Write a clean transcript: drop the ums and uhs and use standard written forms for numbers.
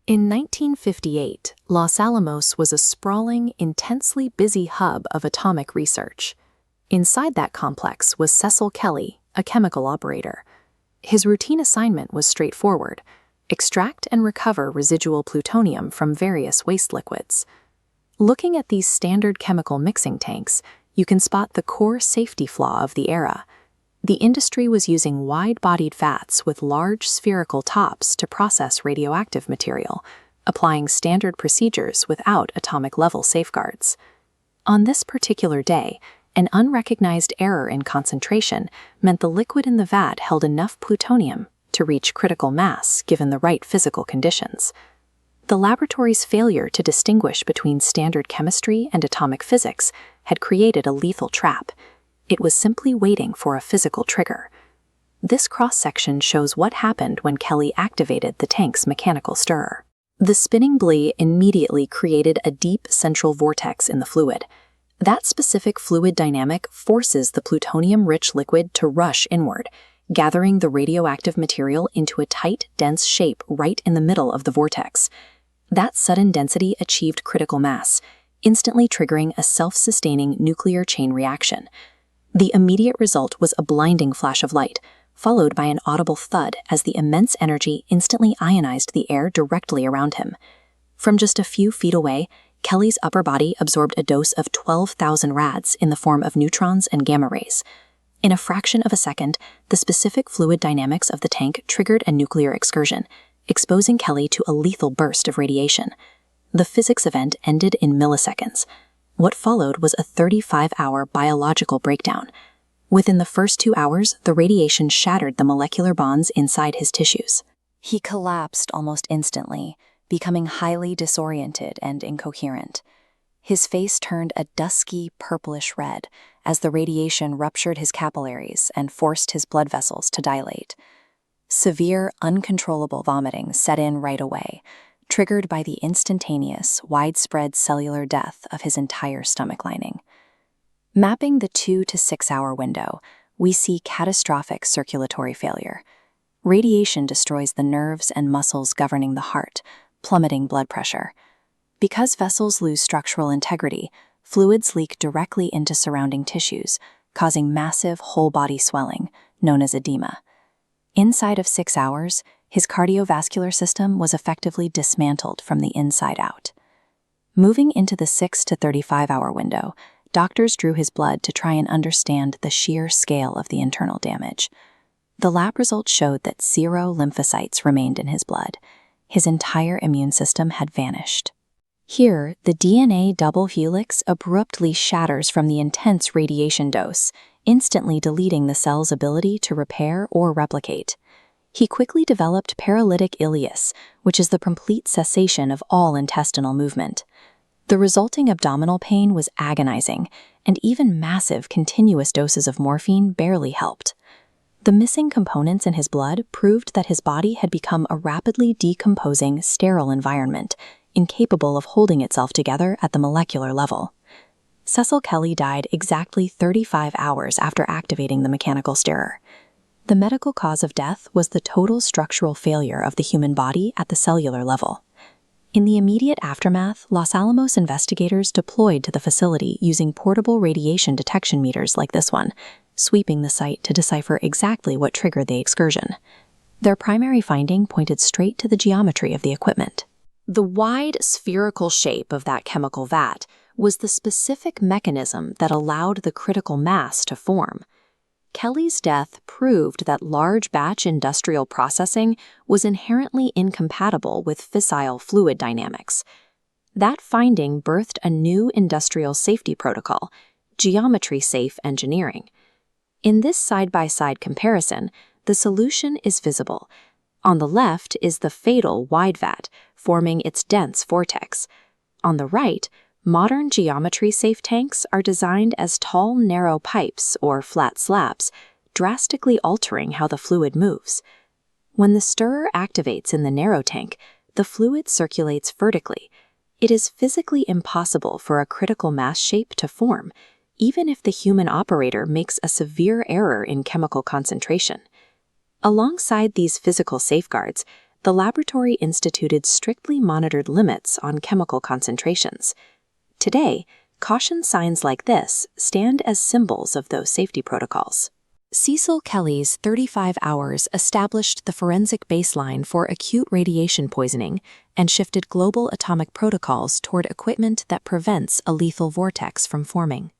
In 1958, Los Alamos was a sprawling, intensely busy hub of atomic research. Inside that complex was Cecil Kelley, a chemical operator. His routine assignment was straightforward: extract and recover residual plutonium from various waste liquids. Looking at these standard chemical mixing tanks, you can spot the core safety flaw of the era. The industry was using wide-bodied vats with large spherical tops to process radioactive material, applying standard procedures without atomic-level safeguards. On this particular day, an unrecognized error in concentration meant the liquid in the vat held enough plutonium to reach critical mass given the right physical conditions. The laboratory's failure to distinguish between standard chemistry and atomic physics had created a lethal trap. It was simply waiting for a physical trigger. This cross-section shows what happened when Kelley activated the tank's mechanical stirrer. The spinning blee immediately created a deep central vortex in the fluid. That specific fluid dynamic forces the plutonium-rich liquid to rush inward, gathering the radioactive material into a tight, dense shape right in the middle of the vortex. That sudden density achieved critical mass, instantly triggering a self-sustaining nuclear chain reaction. The immediate result was a blinding flash of light, followed by an audible thud as the immense energy instantly ionized the air directly around him. From just a few feet away, Kelley's upper body absorbed a dose of 12,000 rads in the form of neutrons and gamma rays. In a fraction of a second, the specific fluid dynamics of the tank triggered a nuclear excursion, exposing Kelley to a lethal burst of radiation. The physics event ended in milliseconds. What followed was a 35-hour biological breakdown. Within the first 2 hours, the radiation shattered the molecular bonds inside his tissues. He collapsed almost instantly, becoming highly disoriented and incoherent. His face turned a dusky purplish red as the radiation ruptured his capillaries and forced his blood vessels to dilate. Severe, uncontrollable vomiting set in right away, triggered by the instantaneous, widespread cellular death of his entire stomach lining. Mapping the 2 to 6 hour window, we see catastrophic circulatory failure. Radiation destroys the nerves and muscles governing the heart, plummeting blood pressure. Because vessels lose structural integrity, fluids leak directly into surrounding tissues, causing massive whole-body swelling, known as edema. Inside of 6 hours, his cardiovascular system was effectively dismantled from the inside out. Moving into the 6 to 35-hour window, doctors drew his blood to try and understand the sheer scale of the internal damage. The lab results showed that 0 lymphocytes remained in his blood. His entire immune system had vanished. Here, the DNA double helix abruptly shatters from the intense radiation dose, instantly deleting the cell's ability to repair or replicate. He quickly developed paralytic ileus, which is the complete cessation of all intestinal movement. The resulting abdominal pain was agonizing, and even massive continuous doses of morphine barely helped. The missing components in his blood proved that his body had become a rapidly decomposing, sterile environment, incapable of holding itself together at the molecular level. Cecil Kelley died exactly 35 hours after activating the mechanical stirrer. The medical cause of death was the total structural failure of the human body at the cellular level. In the immediate aftermath, Los Alamos investigators deployed to the facility using portable radiation detection meters like this one, sweeping the site to decipher exactly what triggered the excursion. Their primary finding pointed straight to the geometry of the equipment. The wide, spherical shape of that chemical vat was the specific mechanism that allowed the critical mass to form. Kelley's death proved that large-batch industrial processing was inherently incompatible with fissile fluid dynamics. That finding birthed a new industrial safety protocol, geometry-safe engineering. In this side-by-side comparison, the solution is visible. On the left is the fatal wide vat, forming its dense vortex. On the right, modern geometry-safe tanks are designed as tall, narrow pipes or flat slabs, drastically altering how the fluid moves. When the stirrer activates in the narrow tank, the fluid circulates vertically. It is physically impossible for a critical mass shape to form, even if the human operator makes a severe error in chemical concentration. Alongside these physical safeguards, the laboratory instituted strictly monitored limits on chemical concentrations. Today, caution signs like this stand as symbols of those safety protocols. Cecil Kelley's 35 hours established the forensic baseline for acute radiation poisoning and shifted global atomic protocols toward equipment that prevents a lethal vortex from forming.